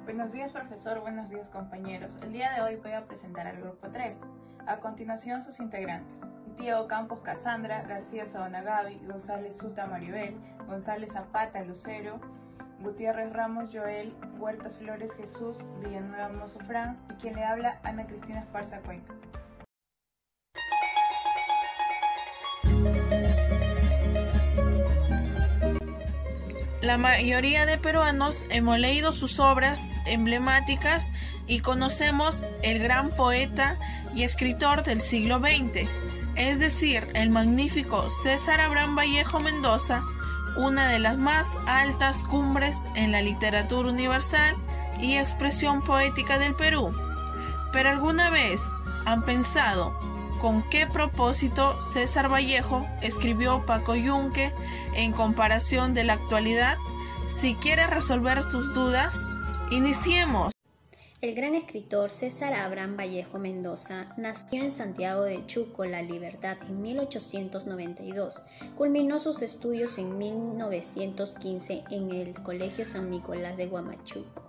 Buenos días, profesor. Buenos días, compañeros. El día de hoy voy a presentar al grupo 3. A continuación, sus integrantes: Diego Campos Casandra, García Saona Gaby, González Suta Maribel, González Zapata Lucero, Gutiérrez Ramos Joel, Huertas Flores Jesús, Villanueva Mozo Fran y quien le habla, Ana Cristina Esparza Cuenca. La mayoría de peruanos hemos leído sus obras emblemáticas y conocemos el gran poeta y escritor del siglo XX, es decir, el magnífico César Abraham Vallejo Mendoza, una de las más altas cumbres en la literatura universal y expresión poética del Perú. ¿Pero alguna vez han pensado con qué propósito César Vallejo escribió Paco Yunque en comparación de la actualidad? Si quieres resolver tus dudas, iniciemos. El gran escritor César Abraham Vallejo Mendoza nació en Santiago de Chuco, La Libertad, en 1892. Culminó sus estudios en 1915 en el Colegio San Nicolás de Huamachuco.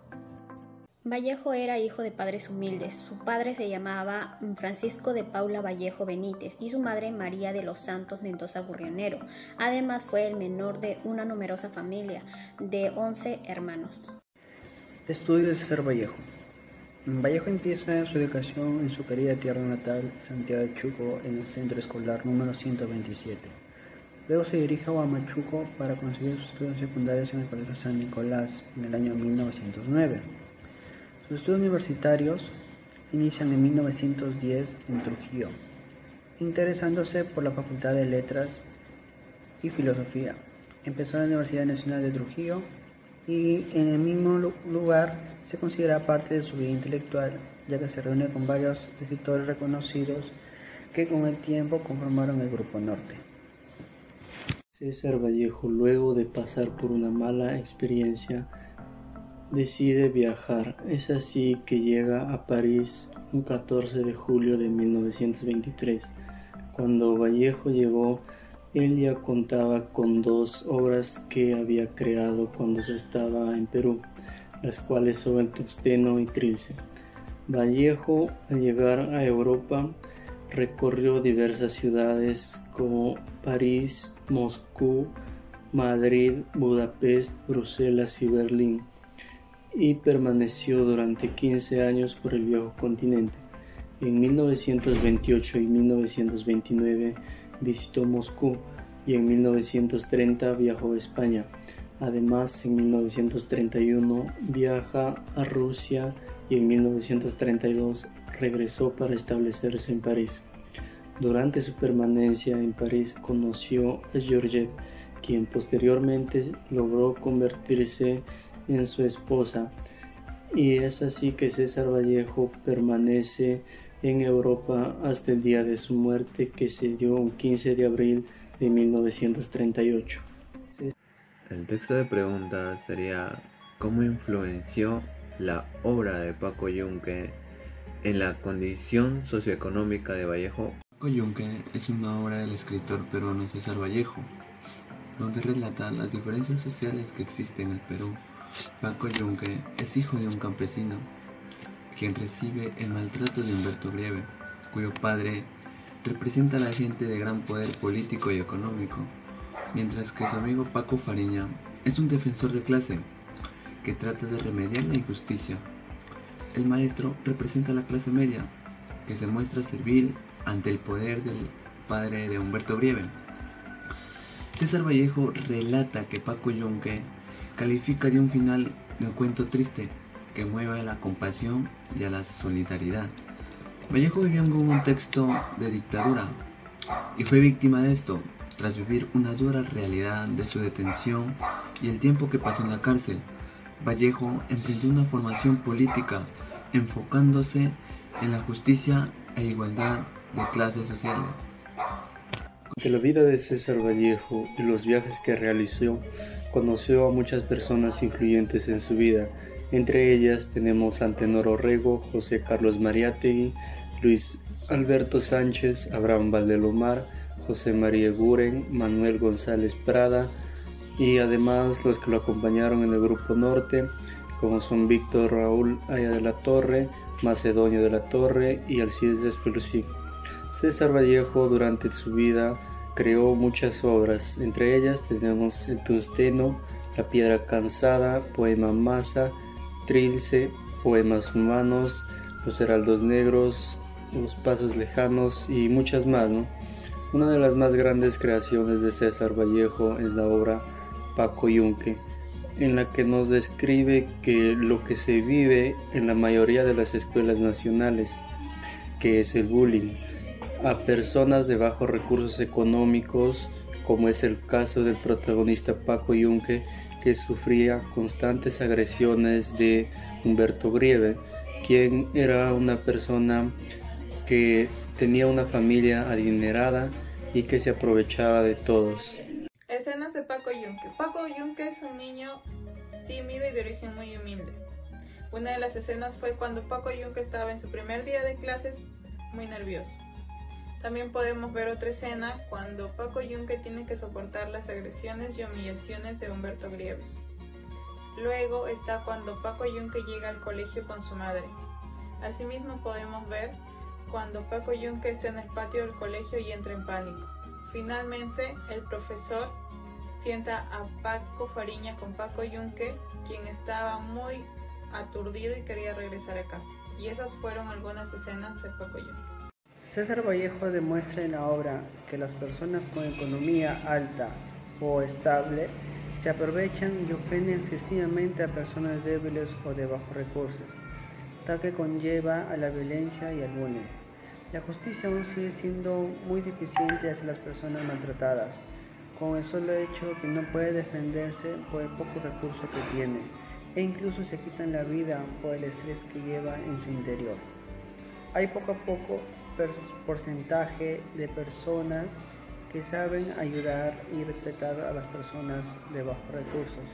Vallejo era hijo de padres humildes. Su padre se llamaba Francisco de Paula Vallejo Benítez y su madre María de los Santos Mendoza Gurrionero. Además fue el menor de una numerosa familia de 11 hermanos. Estudio de César Vallejo. Vallejo empieza su educación en su querida tierra natal, Santiago de Chuco, en el centro escolar número 127. Luego se dirige a Huamachuco para conseguir sus estudios secundarios en el Colegio San Nicolás en el año 1909. Sus estudios universitarios inician en 1910 en Trujillo, interesándose por la Facultad de Letras y Filosofía. Empezó en la Universidad Nacional de Trujillo y en el mismo lugar se considera parte de su vida intelectual, ya que se reúne con varios escritores reconocidos que con el tiempo conformaron el Grupo Norte. César Vallejo, luego de pasar por una mala experiencia, decide viajar. Es así que llega a París un 14 de julio de 1923. Cuando Vallejo llegó, él ya contaba con 2 obras que había creado cuando se estaba en Perú, las cuales son El Tuxteno y Trilce. Vallejo, al llegar a Europa, recorrió diversas ciudades como París, Moscú, Madrid, Budapest, Bruselas y Berlín, y permaneció durante 15 años por el viejo continente. En 1928 y 1929 visitó Moscú y en 1930 viajó a España. Además, en 1931 viaja a Rusia y en 1932 regresó para establecerse en París. Durante su permanencia en París conoció a Georgette, quien posteriormente logró convertirse en su esposa, y es así que César Vallejo permanece en Europa hasta el día de su muerte, que se dio un 15 de abril de 1938. El texto de pregunta sería: ¿cómo influenció la obra de Paco Yunque en la condición socioeconómica de Vallejo? Paco Yunque es una obra del escritor peruano César Vallejo, donde relata las diferencias sociales que existen en el Perú. Paco Yunque es hijo de un campesino, quien recibe el maltrato de Humberto Grieve, cuyo padre representa a la gente de gran poder político y económico, mientras que su amigo Paco Fariña es un defensor de clase, que trata de remediar la injusticia. El maestro representa a la clase media, que se muestra servil ante el poder del padre de Humberto Grieve. César Vallejo relata que Paco Yunque califica de un final de un cuento triste que mueve a la compasión y a la solidaridad. Vallejo vivió en un contexto de dictadura y fue víctima de esto tras vivir una dura realidad de su detención y el tiempo que pasó en la cárcel. Vallejo emprendió una formación política enfocándose en la justicia e igualdad de clases sociales. De la vida de César Vallejo y los viajes que realizó, conoció a muchas personas influyentes en su vida. Entre ellas tenemos a Antenor Orrego, José Carlos Mariátegui, Luis Alberto Sánchez, Abraham Valdelomar, José María Guren, Manuel González Prada, y además los que lo acompañaron en el Grupo Norte, como son Víctor Raúl Aya de la Torre, Macedonio de la Torre y Alcides Espelosí. César Vallejo durante su vida creó muchas obras, entre ellas tenemos El Tungsteno, La Piedra Cansada, Poema Masa, Trilce, Poemas Humanos, Los Heraldos Negros, Los Pasos Lejanos y muchas más, ¿no? Una de las más grandes creaciones de César Vallejo es la obra Paco Yunque, en la que nos describe que lo que se vive en la mayoría de las escuelas nacionales, que es el bullying a personas de bajos recursos económicos, como es el caso del protagonista Paco Yunque, que sufría constantes agresiones de Humberto Grieve, quien era una persona que tenía una familia adinerada y que se aprovechaba de todos. Escenas de Paco Yunque. Paco Yunque es un niño tímido y de origen muy humilde. Una de las escenas fue cuando Paco Yunque estaba en su primer día de clases muy nervioso. También podemos ver otra escena cuando Paco Yunque tiene que soportar las agresiones y humillaciones de Humberto Grieve. Luego está cuando Paco Yunque llega al colegio con su madre. Asimismo podemos ver cuando Paco Yunque está en el patio del colegio y entra en pánico. Finalmente, el profesor sienta a Paco Fariña con Paco Yunque, quien estaba muy aturdido y quería regresar a casa. Y esas fueron algunas escenas de Paco Yunque. César Vallejo demuestra en la obra que las personas con economía alta o estable se aprovechan y ofenden excesivamente a personas débiles o de bajos recursos, tal que conlleva a la violencia y al bullying. La justicia aún sigue siendo muy deficiente hacia las personas maltratadas, con el solo hecho que no puede defenderse por el poco recurso que tiene, e incluso se quitan la vida por el estrés que lleva en su interior. Hay poco a poco porcentaje de personas que saben ayudar y respetar a las personas de bajos recursos.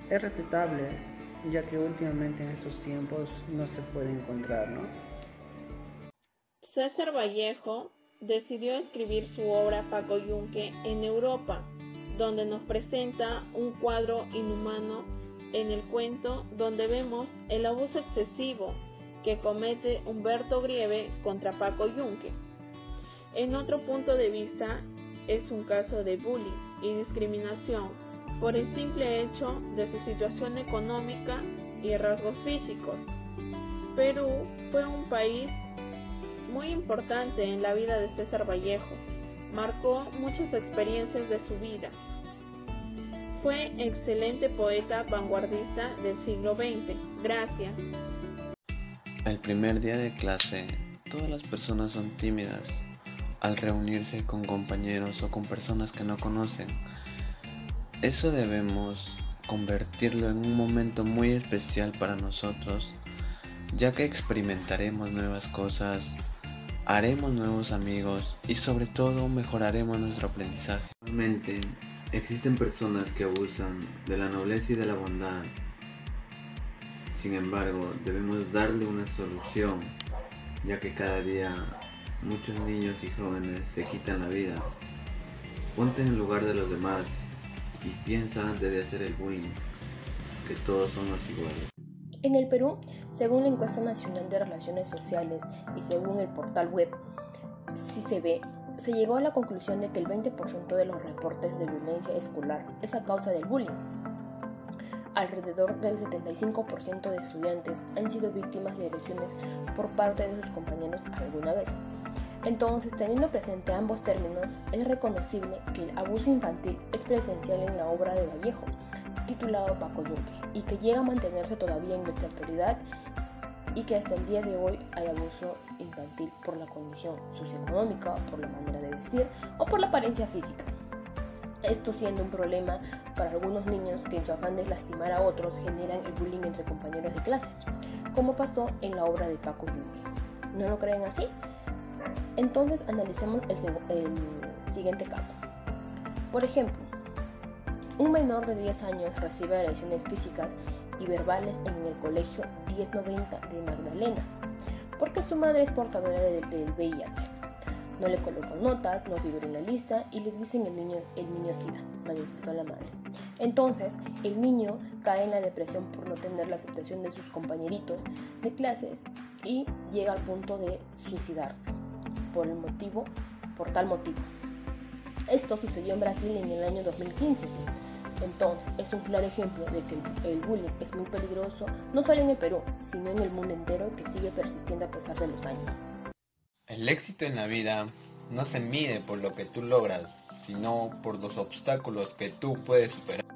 Es respetable, ya que últimamente en estos tiempos no se puede encontrar, ¿no? César Vallejo decidió escribir su obra Paco Yunque en Europa, donde nos presenta un cuadro inhumano en el cuento donde vemos el abuso excesivo que comete Humberto Grieve contra Paco Yunque. En otro punto de vista, es un caso de bullying y discriminación por el simple hecho de su situación económica y rasgos físicos. Perú fue un país muy importante en la vida de César Vallejo, marcó muchas experiencias de su vida. Fue excelente poeta vanguardista del siglo XX. Gracias. El primer día de clase, todas las personas son tímidas al reunirse con compañeros o con personas que no conocen. Eso debemos convertirlo en un momento muy especial para nosotros, ya que experimentaremos nuevas cosas, haremos nuevos amigos y sobre todo mejoraremos nuestro aprendizaje. Realmente existen personas que abusan de la nobleza y de la bondad. Sin embargo, debemos darle una solución, ya que cada día muchos niños y jóvenes se quitan la vida. Ponte en el lugar de los demás y piensa antes de hacer el bullying, que todos somos iguales. En el Perú, según la Encuesta Nacional de Relaciones Sociales y según el portal web CICB, se llegó a la conclusión de que el 20% de los reportes de violencia escolar es a causa del bullying. Alrededor del 75% de estudiantes han sido víctimas de agresiones por parte de sus compañeros alguna vez. Entonces, teniendo presente ambos términos, es reconocible que el abuso infantil es presencial en la obra de Vallejo, titulado Paco Yunque, y que llega a mantenerse todavía en nuestra actualidad y que hasta el día de hoy hay abuso infantil por la condición socioeconómica, por la manera de vestir o por la apariencia física. Esto siendo un problema para algunos niños que en su afán de lastimar a otros generan el bullying entre compañeros de clase, como pasó en la obra de Paco Yunque. ¿No lo creen así? Entonces analicemos el siguiente caso. Por ejemplo, un menor de 10 años recibe agresiones físicas y verbales en el colegio 1090 de Magdalena, porque su madre es portadora del VIH. No le colocan notas, no figura en la lista y le dicen el niño SIDA, manifestó la madre. Entonces, el niño cae en la depresión por no tener la aceptación de sus compañeritos de clases y llega al punto de suicidarse por tal motivo. Esto sucedió en Brasil en el año 2015. Entonces, es un claro ejemplo de que el bullying es muy peligroso, no solo en el Perú, sino en el mundo entero, que sigue persistiendo a pesar de los años. El éxito en la vida no se mide por lo que tú logras, sino por los obstáculos que tú puedes superar.